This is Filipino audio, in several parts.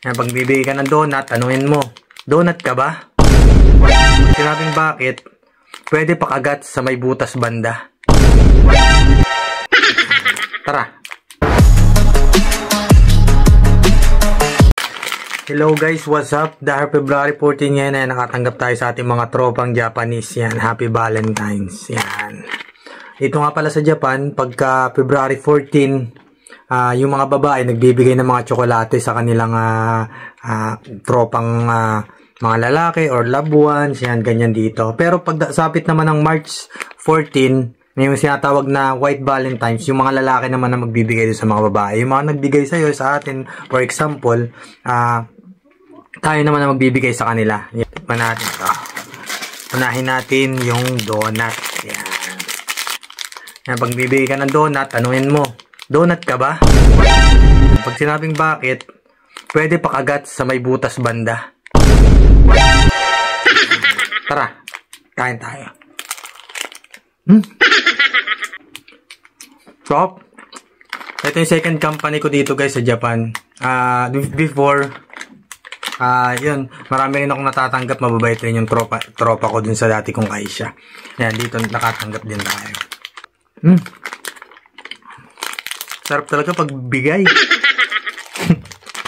Yan, pag bibigay ka ng donut, tanungin mo, donut ka ba? Sinabing bakit, pwede pakagat sa may butas banda. Tara. Hello guys, what's up? Dahil February 14 ngayon ay nakatanggap tayo sa ating mga tropang Japanese. Yan, Happy Valentine's. Yan. Ito nga pala sa Japan, pagka February 14, yung mga babae nagbibigay ng mga tsokolate sa kanilang tropang mga lalaki or loved ones. Yan, ganyan dito. Pero pag sapit naman ng March 14, may yung sinatawag na White Valentine's, yung mga lalaki naman na magbibigay sa mga babae. Yung mga nagbigay sa'yo, sa atin, for example, tayo naman na magbibigay sa kanila. Tikman natin ito. Unahin natin yung donut. Yan. Yan, pag bibigay ka ng donut, tanungin mo, donut ka ba? Pag sinabing bakit, pwede pakagat sa may butas banda. Tara, kain tayo. Top. Ito yung second company ko dito guys sa Japan. Before, yun, marami rin akong natatanggap, mababait rin yung tropa ko dun sa dati kong kaisya. Yan, dito nakatanggap din tayo. Sarap talaga pagbigay.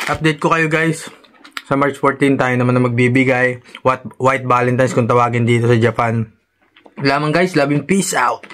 Update ko kayo guys. Sa March 14 tayo naman na magbibigay. White Valentine's kung tawagin dito sa Japan. Lamang guys, love and peace out.